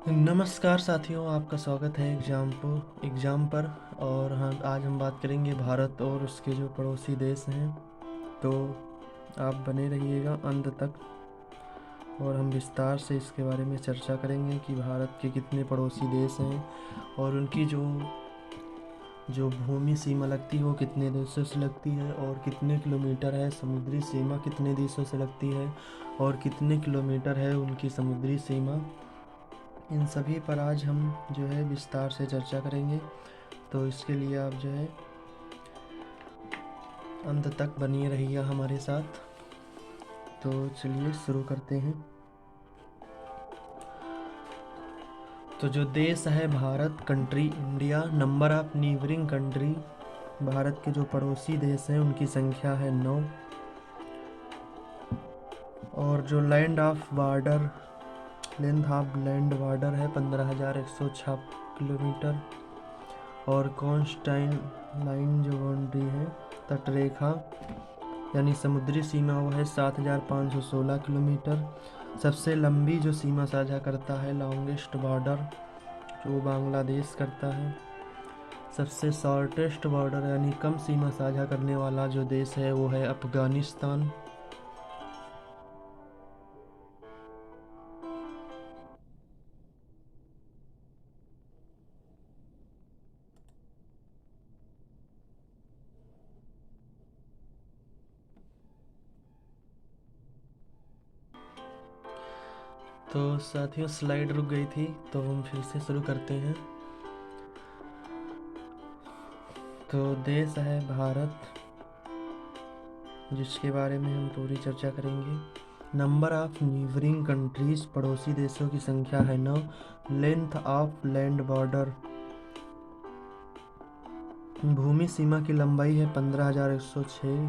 नमस्कार साथियों, आपका स्वागत है एग्ज़ाम पर। और हम आज बात करेंगे भारत और उसके जो पड़ोसी देश हैं। तो आप बने रहिएगा अंत तक और हम विस्तार से इसके बारे में चर्चा करेंगे कि भारत के कितने पड़ोसी देश हैं और उनकी जो जो भूमि सीमा लगती है वो कितने देशों से लगती है और कितने किलोमीटर है। समुद्री सीमा कितने देशों से लगती है और कितने किलोमीटर है उनकी समुद्री सीमा। इन सभी पर आज हम जो है विस्तार से चर्चा करेंगे। तो इसके लिए आप जो है अंत तक बनिए रहिए हमारे साथ। तो चलिए शुरू करते हैं। तो जो देश है Bharat country India, number of neighbouring country, Bharat के जो पड़ोसी देश हैं उनकी संख्या है 9। और जो लेंथ ऑफ लैंड बॉर्डर है 15,106 किलोमीटर। और कॉन्स्टाइन लाइन जो बाउंड्री है, तटरेखा यानी समुद्री सीमा, वो है 7,516 किलोमीटर। सबसे लंबी जो सीमा साझा करता है, लॉन्गेस्ट बॉर्डर, जो बांग्लादेश करता है। सबसे शॉर्टेस्ट बॉर्डर यानी कम सीमा साझा करने वाला जो देश है वो है अफगानिस्तान। तो साथियों स्लाइड रुक गई थी, तो हम फिर से शुरू करते हैं। तो देश है भारत, जिसके बारे में हम पूरी चर्चा करेंगे। नंबर ऑफ नीबरिंग कंट्रीज, पड़ोसी देशों की संख्या है 9। लेंथ ऑफ लैंड बॉर्डर, भूमि सीमा की लंबाई है 15,106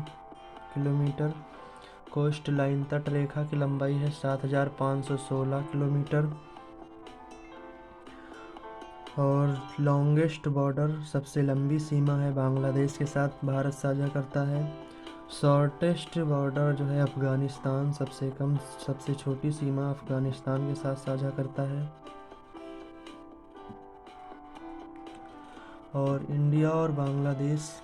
किलोमीटर। कोस्ट लाइन, तट रेखा की लंबाई है 7,516 किलोमीटर। और लॉन्गेस्ट बॉर्डर, सबसे लंबी सीमा है बांग्लादेश के साथ भारत साझा करता है। शॉर्टेस्ट बॉर्डर जो है अफगानिस्तान, सबसे छोटी सीमा अफगानिस्तान के साथ साझा करता है। और इंडिया और बांग्लादेश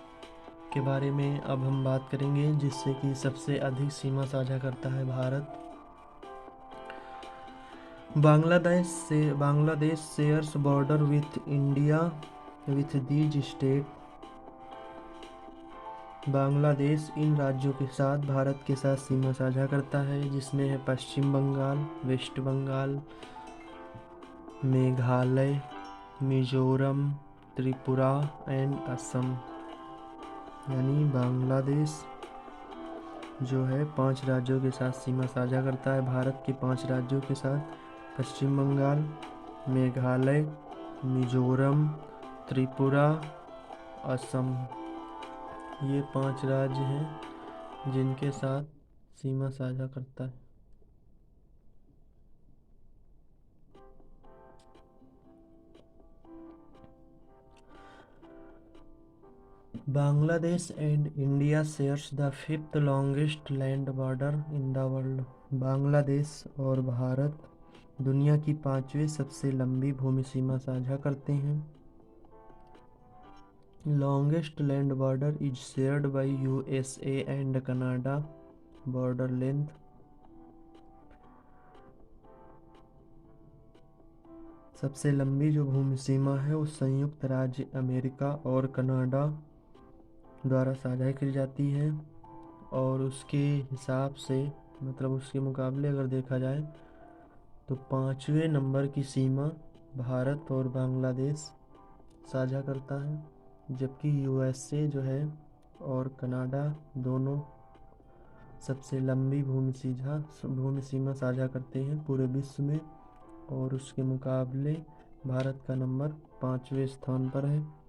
के बारे में अब हम बात करेंगे, जिससे कि सबसे अधिक सीमा साझा करता है Bharat. Bangladesh shares border with India with these state. Bangladesh इन राज्यों के साथ भारत के साथ सीमा साझा करता है, जिसमें है पश्चिम बंगाल, वेस्ट बंगाल, मेघालय, मिजोरम, त्रिपुरा एंड असम। यानी बांग्लादेश जो है 5 राज्यों के साथ सीमा साझा करता है, भारत के 5 राज्यों के साथ। पश्चिम बंगाल, मेघालय, मिजोरम, त्रिपुरा, असम, ये 5 राज्य हैं जिनके साथ सीमा साझा करता है। Bangladesh and India shares the 5th longest land border in the world. Bangladesh और भारत दुनिया की 5वीं सबसे लंबी भूमि सीमा साझा करते हैं। Longest land border is shared by USA and Canada. Border length, सबसे लंबी जो भूमि सीमा है वो संयुक्त राज्य अमेरिका और कनाडा द्वारा साझा की जाती है। और उसके हिसाब से, मतलब उसके मुकाबले अगर देखा जाए, तो 5वें नंबर की सीमा भारत और बांग्लादेश साझा करता है, जबकि यूएसए जो है और कनाडा दोनों सबसे लंबी भूमि सीमा साझा करते हैं पूरे विश्व में। और उसके मुकाबले भारत का नंबर 5वें स्थान पर है।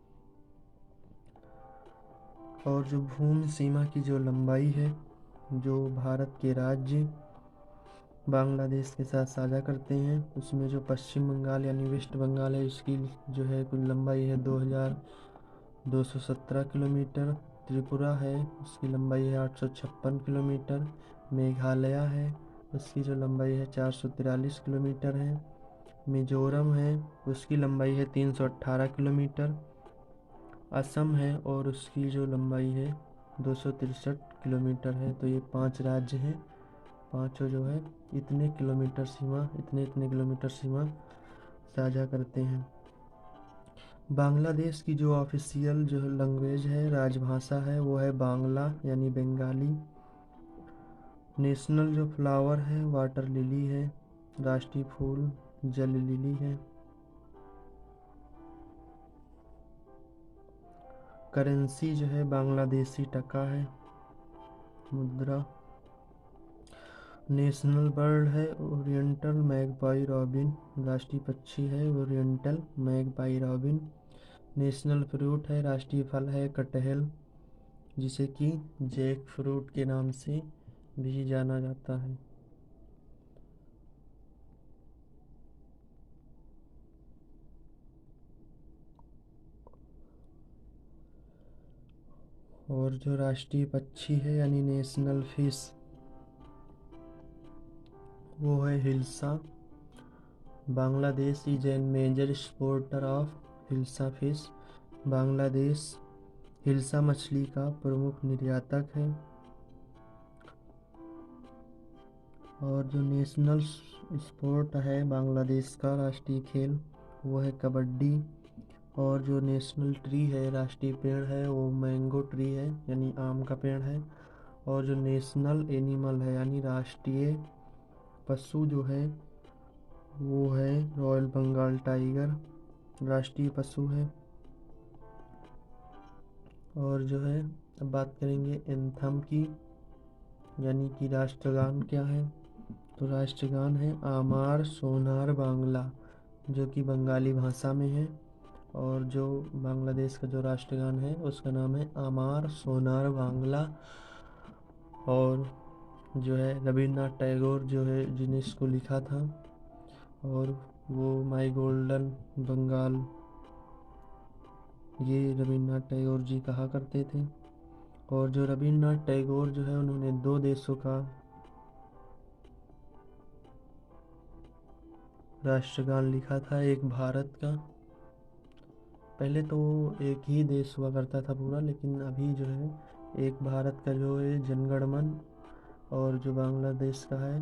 और जो भूमि सीमा की जो लंबाई है, जो भारत के राज्य बांग्लादेश के साथ साझा करते हैं, उसमें जो पश्चिम बंगाल यानी वेस्ट बंगाल है, उसकी जो है कुल लंबाई है 2,217 किलोमीटर। त्रिपुरा है, उसकी लंबाई है 856 किलोमीटर। मेघालय है, उसकी जो लंबाई है 443 किलोमीटर है। मिजोरम है, उसकी लंबाई है 318 किलोमीटर। असम है और उसकी जो लंबाई है 263 किलोमीटर है। तो ये 5 राज्य हैं, पांचों जो है इतने इतने किलोमीटर सीमा साझा करते हैं। बांग्लादेश की जो ऑफिशियल जो लैंग्वेज है, राजभाषा है, वो है बांग्ला यानी बंगाली। नेशनल जो फ्लावर है वाटर लिली है। राष्ट्रीय फूल जल लिली है। करेंसी जो है बांग्लादेशी टका है, मुद्रा। नेशनल बर्ड है ओरिएंटल मैगपाई रॉबिन, राष्ट्रीय पक्षी है oriental magpie robin. National fruit है, राष्ट्रीय फल है कटहल, जिसे कि जैक फ्रूट के नाम से भी जाना जाता है। और जो राष्ट्रीय पक्षी है यानी नेशनल फिश, वो है hilsa. Bangladesh is an major exporter of hilsa fish. Bangladesh hilsa मछली का प्रमुख निर्यातक है। और जो नेशनल स्पोर्ट है बांग्लादेश का, राष्ट्रीय खेल, वो है कबड्डी। और जो नेशनल ट्री है, राष्ट्रीय पेड़ है, वो मैंगो ट्री है यानी आम का पेड़ है। और जो नेशनल एनिमल है यानी राष्ट्रीय पशु जो है, वो है रॉयल बंगाल टाइगर, राष्ट्रीय पशु है। और जो है अब बात करेंगे एंथम की, यानी कि राष्ट्रगान क्या है। तो राष्ट्रगान है आमार सोनार बांग्ला, जो कि बंगाली भाषा में है। और जो बांग्लादेश का जो राष्ट्रगान है उसका नाम है आमार सोनार बांग्ला। और जो है रविन्द्रनाथ टैगोर जो है जिन्हें इसको लिखा था, और वो माई गोल्डन बंगाल, ये रविन्द्रनाथ टैगोर जी कहा करते थे। और जो रविन्द्रनाथ टैगोर जो है उन्होंने 2 देशों का राष्ट्रगान लिखा था। एक भारत का, पहले तो एक ही देश हुआ करता था पूरा, लेकिन अभी जो है एक भारत का जो है जनगण मन, और जो बांग्लादेश का है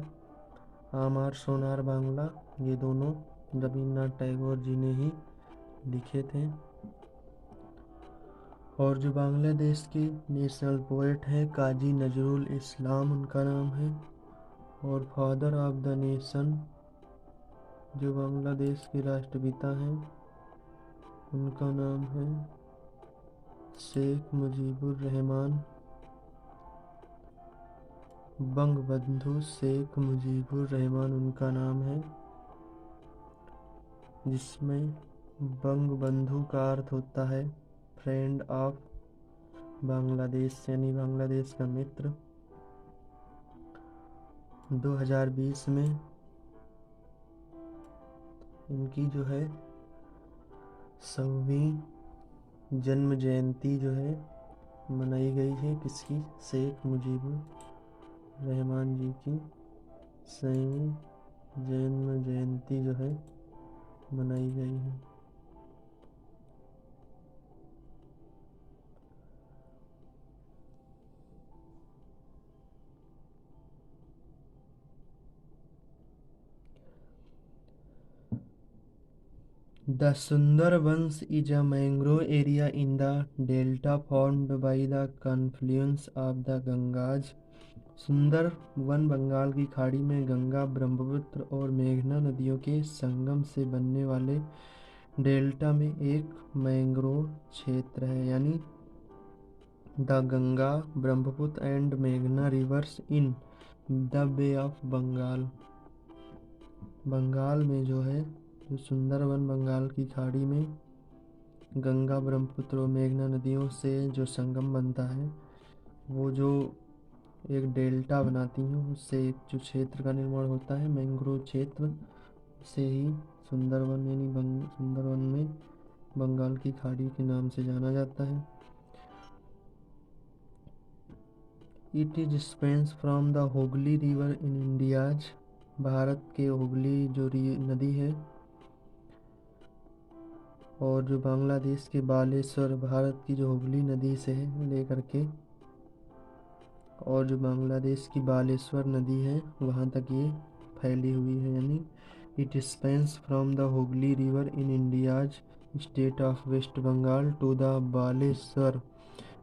आमार सोनार बांग्ला, ये दोनों रविन्द्रनाथ टैगोर जी ने ही लिखे थे। और जो बांग्लादेश के नेशनल पोएट हैं काजी नजरुल इस्लाम, उनका नाम है। और फादर ऑफ द नेशन जो बांग्लादेश के राष्ट्रपिता हैं, उनका नाम है शेख मुजीबुर रहमान। बंगबंधु शेख मुजीबुर रहमान उनका नाम है, जिसमें बंगबंधु का अर्थ होता है फ्रेंड ऑफ बांग्लादेश यानी बांग्लादेश का मित्र। 2020 में इनकी जो है 100वीं जन्म जयंती जो है मनाई गई है। किसकी? शेख मुजीबुर रहमान जी की 100वीं जन्म जयंती जो है मनाई गई है। The Sundarbans is a mangrove area in the delta formed by the confluence of the Ganges। सुंदर वन बंगाल की खाड़ी में गंगा, ब्रह्मपुत्र और मेघना नदियों के संगम से बनने वाले डेल्टा में एक मैंग्रोव क्षेत्र है। यानी द गंगा, ब्रह्मपुत्र एंड मेघना rivers in the Bay of Bengal. Bengal में जो है जो सुंदरवन बंगाल की खाड़ी में गंगा, ब्रह्मपुत्र और मेघना नदियों से जो संगम बनता है, वो जो एक डेल्टा बनाती हैं, उससे एक जो क्षेत्र का निर्माण होता है मैंग्रोव क्षेत्र, से ही सुंदरवन यानी सुंदरवन में बंगाल की खाड़ी के नाम से जाना जाता है। It is Spence from the Hooghly river in India's. Bharat के हुगली जो नदी है और जो बांग्लादेश के बालेश्वर, भारत की जो हुगली नदी से लेकर के, और जो बांग्लादेश की बालेश्वर नदी है वहाँ तक ये फैली हुई है, यानी it spans from the Hooghly river in India's state of West Bengal to the Baleshwar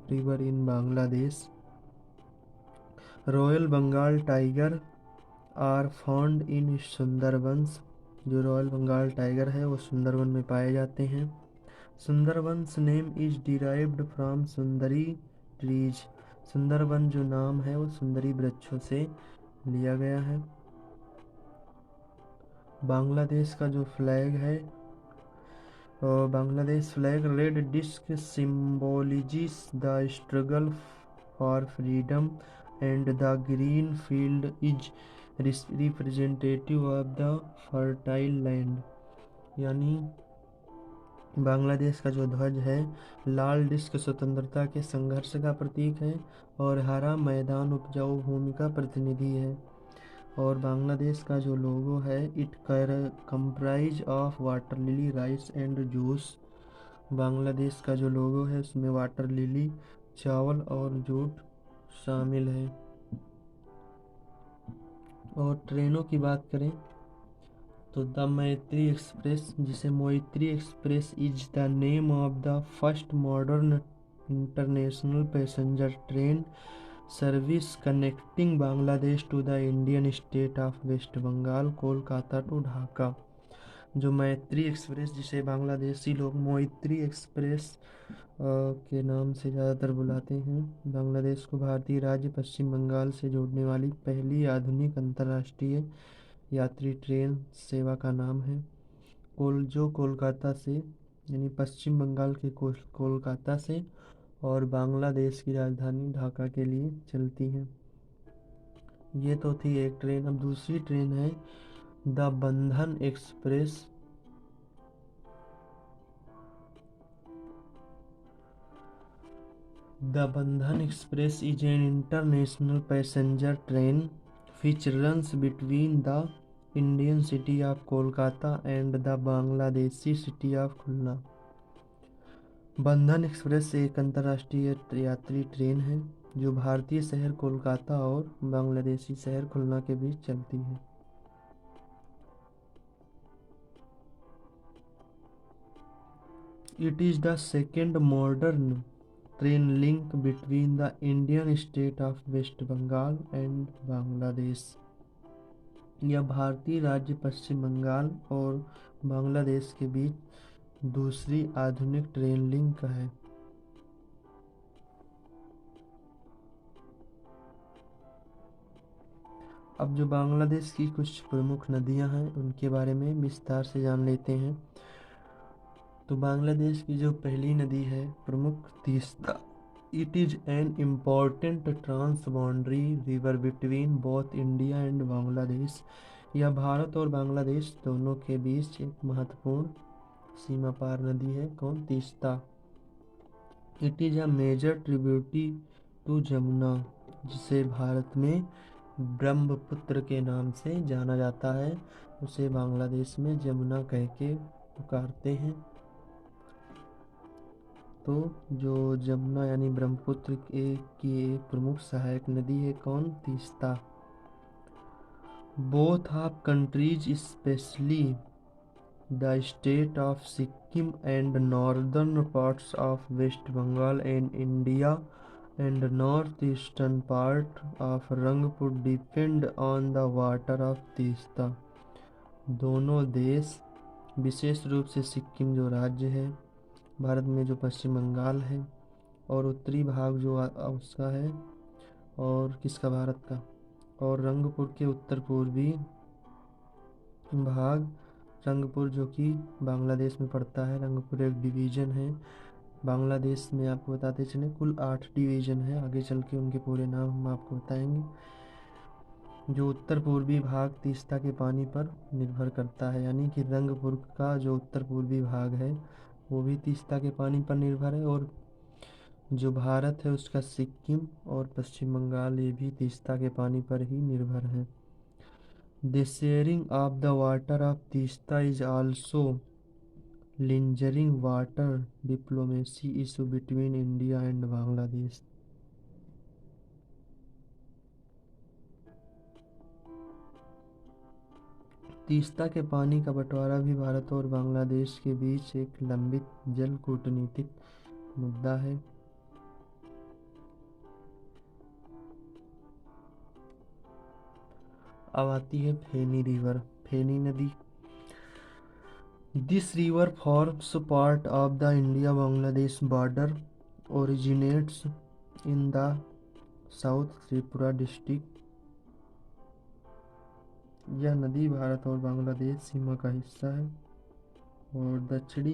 river in Bangladesh. Royal Bengal tiger are found in Sundarbans. जो रॉयल बंगाल टाइगर है वो सुंदरबन में पाए जाते हैं। Sundarbans name is derived from Sundari trees. Sundarban जो नाम है वो सुंदरी वृक्षों से लिया गया है। बांग्लादेश का जो फ्लैग है, Bangladesh flag red disc symbolises the struggle for freedom and the green field is representative of the fertile land. यानी बांग्लादेश का जो ध्वज है, लाल डिस्क स्वतंत्रता के संघर्ष का प्रतीक है और हरा मैदान उपजाऊ भूमि का प्रतिनिधि है। और बांग्लादेश का जो लोगो है, it comprise of water lily, rice and juice. Bangladesh का जो लोगो है उसमें वाटर लिली, चावल और जूट शामिल है। और ट्रेनों की बात करें तो द मैत्री एक्सप्रेस, जिसे Moitri express is the name of the first modern international passenger train service connecting Bangladesh to the Indian state of West Bengal, Kolkata to Dhaka. जो मैत्री एक्सप्रेस, जिसे बांग्लादेशी लोग मोइत्री एक्सप्रेस के नाम से ज़्यादातर बुलाते हैं, बांग्लादेश को भारतीय राज्य पश्चिम बंगाल से जोड़ने वाली पहली आधुनिक अंतर्राष्ट्रीय यात्री ट्रेन सेवा का नाम है। जो कोलकाता से, यानी पश्चिम बंगाल के कोलकाता से और बांग्लादेश की राजधानी ढाका के लिए चलती है। ये तो थी एक ट्रेन। अब दूसरी ट्रेन है द बंधन एक्सप्रेस। द बंधन express is an international passenger train which runs between the Indian city of Kolkata and the Bangladeshi city of खुलना। बंधन एक्सप्रेस एक अंतर्राष्ट्रीय यात्री ट्रेन है जो भारतीय शहर कोलकाता और बांग्लादेशी शहर खुलना के बीच चलती है। It is the second modern train link between the Indian state of West Bengal and Bangladesh. यह भारतीय राज्य पश्चिम बंगाल और बांग्लादेश के बीच दूसरी आधुनिक ट्रेन लिंक है। अब जो बांग्लादेश की कुछ प्रमुख नदियां हैं उनके बारे में विस्तार से जान लेते हैं। तो बांग्लादेश की जो पहली नदी है प्रमुख, Teesta. It is an important trans boundary river between both India and Bangladesh. यह भारत और बांग्लादेश दोनों के बीच एक महत्वपूर्ण सीमा पार नदी है। कौन? Teesta. It is a major tributary to Jamuna, जिसे भारत में ब्रह्मपुत्र के नाम से जाना जाता है। उसे बांग्लादेश में जमुना कह के पुकारते हैं। तो जो जमुना यानी ब्रह्मपुत्र की एक प्रमुख सहायक नदी है, कौन? Teesta. Both of countries specially the state of Sikkim and northern parts of West Bengal and India and north eastern part of Rangpur depend on the water of Teesta. दोनों देश, विशेष रूप से सिक्किम जो राज्य है भारत में, जो पश्चिम बंगाल है, और उत्तरी भाग जो उसका है, और किसका? भारत का। और रंगपुर के उत्तर पूर्वी भाग, रंगपुर जो कि बांग्लादेश में पड़ता है। रंगपुर एक डिवीज़न है बांग्लादेश में। आपको बताते चले कुल 8 डिवीज़न है, आगे चल के उनके पूरे नाम हम आपको बताएंगे। जो उत्तर पूर्वी भाग तीस्ता के पानी पर निर्भर करता है, यानी कि रंगपुर का जो उत्तर पूर्वी भाग है वो भी तीस्ता के पानी पर निर्भर है। और जो भारत है उसका सिक्किम और पश्चिम बंगाल, ये भी तीस्ता के पानी पर ही निर्भर है। The sharing of the water of Teesta is also lingering water diplomacy issue between India and Bangladesh. Teesta के पानी का बंटवारा भी भारत और बांग्लादेश के बीच एक लंबित जल कूटनीतिक मुद्दा है। अब आती है फेनी रिवर, फेनी नदी। This river forms part of the India Bangladesh border, originates in the south Tripura district. यह नदी भारत और बांग्लादेश सीमा का हिस्सा है और दक्षिण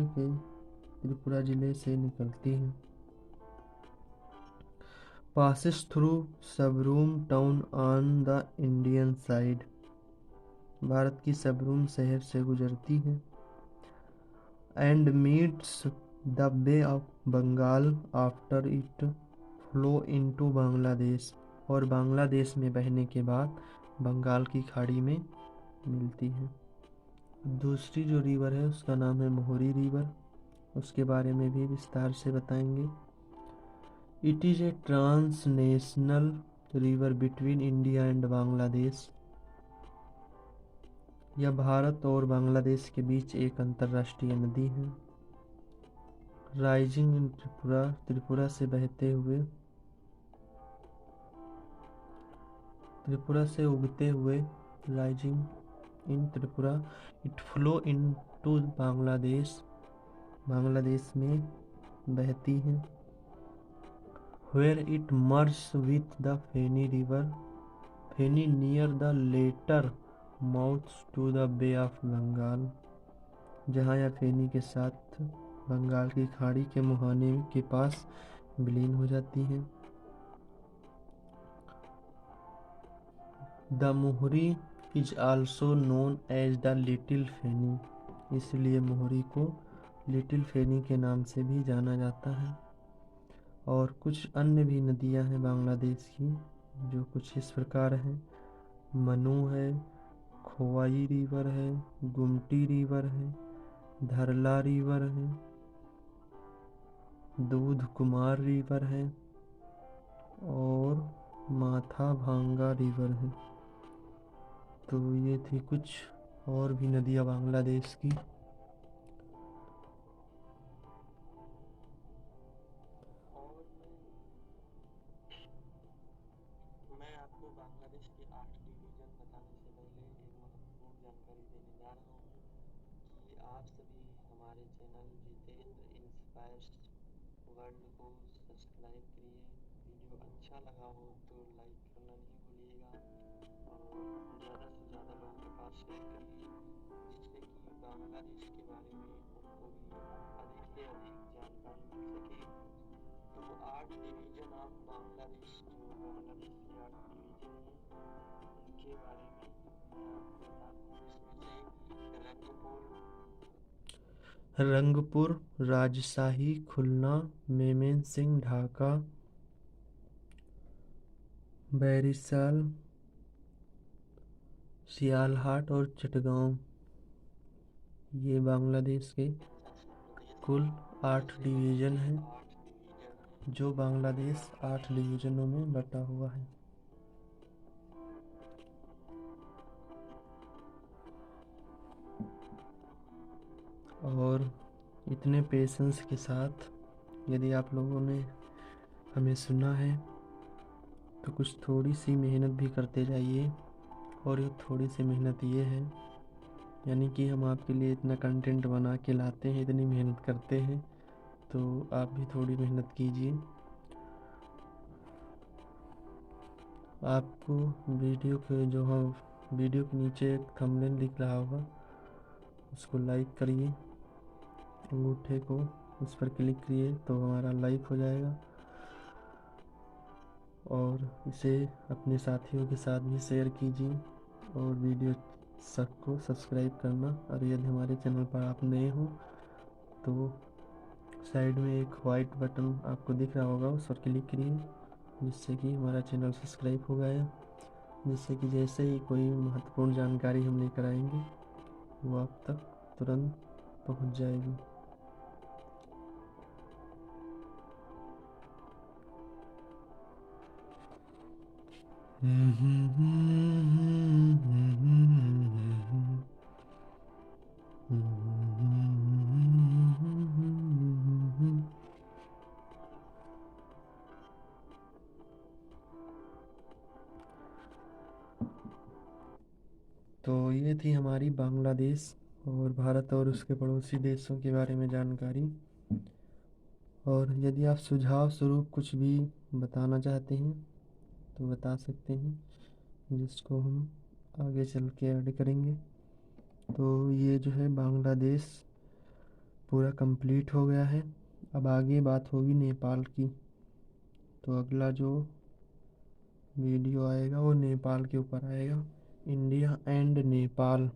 के त्रिपुरा जिले से निकलती है। Passes through Sabroom town on the Indian side, भारत की सबरूम शहर से गुजरती है। And meets the Bay of Bengal after it flow into Bangladesh, और बांग्लादेश में बहने के बाद बंगाल की खाड़ी में मिलती है। दूसरी जो रिवर है उसका नाम है मोहरी रिवर, उसके बारे में भी विस्तार से बताएंगे। It is a transnational river between India and Bangladesh. यह भारत और बांग्लादेश के बीच एक अंतर्राष्ट्रीय नदी है। राइजिंग इन त्रिपुरा, त्रिपुरा से बहते हुए, त्रिपुरा से उगते हुए, rising in Tripura, it flow into Bangladesh, Bangladesh में बहती है। Where it merge with the Feni river, Feni near the latter mouth to the Bay of Bengal, जहाँ यह फेनी के साथ बंगाल की खाड़ी के मुहाने के पास विलीन हो जाती है। The Mohuri is also known as the little Feni, इसलिए मोहरी को लिटिल फेनी के नाम से भी जाना जाता है। और कुछ अन्य भी नदियां हैं बांग्लादेश की, जो कुछ इस प्रकार हैं। मनु है, खोवाई रिवर है, गुमटी रिवर है, धरला रिवर है, दूध कुमार रिवर है और माथा भांगा रिवर है। तो ये थी कुछ और भी नदियाँ बांग्लादेश की। मैं आपको बांग्लादेश के 8 डिवीज़न बताने से पहले एक महत्वपूर्ण जानकारी देने जा रहा हूँ कि आप सभी हमारे चैनल जितेंद्र इंस्पायर्स वर्ल्ड को सब्सक्राइब करिए। वीडियो अच्छा लगा हो तो लाइक करना नहीं भूलिएगा और ज़्यादा से ज़्यादा लोगों के पास शेयर करिए, जिससे कि बांग्लादेश के बारे में उनको भी अधिक से अधिक जानकारी मिल सके। तो 8 डिवीज़न ऑफ बांग्लादेश, जो बांग्लादेश के 8 डिवीज़न हैं उनके बारे में मैं आपको बता दूँ। इसमें से रंगपुर, राजशाही, खुलना, मेमेनसिंह, ढाका, बैरिसाल, सियालहाट और चटगांव, ये बांग्लादेश के कुल 8 डिवीज़न हैं, जो बांग्लादेश 8 डिवीज़नों में बटा हुआ है। और इतने पेशेंस के साथ यदि आप लोगों ने हमें सुना है तो कुछ थोड़ी सी मेहनत भी करते जाइए। और ये थोड़ी सी मेहनत ये है, यानी कि हम आपके लिए इतना कंटेंट बना के लाते हैं, इतनी मेहनत करते हैं, तो आप भी थोड़ी मेहनत कीजिए। आपको वीडियो के वीडियो के नीचे एक थंबनेल दिख रहा होगा, उसको लाइक करिए, अंगूठे को उस पर क्लिक करिए तो हमारा लाइक हो जाएगा। और इसे अपने साथियों के साथ भी शेयर कीजिए और वीडियो सबको सब्सक्राइब करना। और यदि हमारे चैनल पर आप नए हो तो साइड में एक वाइट बटन आपको दिख रहा होगा, उस पर क्लिक करिए, जिससे कि हमारा चैनल सब्सक्राइब हो गया, जिससे कि जैसे ही कोई महत्वपूर्ण जानकारी हम लेकर आएंगे वो आप तक तुरंत पहुंच जाएगी। तो ये थी हमारी बांग्लादेश और भारत और उसके पड़ोसी देशों के बारे में जानकारी। और यदि आप सुझाव स्वरूप कुछ भी बताना चाहते हैं तो बता सकते हैं, जिसको हम आगे चल के ऐड करेंगे। तो ये जो है बांग्लादेश पूरा कंप्लीट हो गया है। अब आगे बात होगी नेपाल की। तो अगला जो वीडियो आएगा वो नेपाल के ऊपर आएगा, इंडिया एंड नेपाल।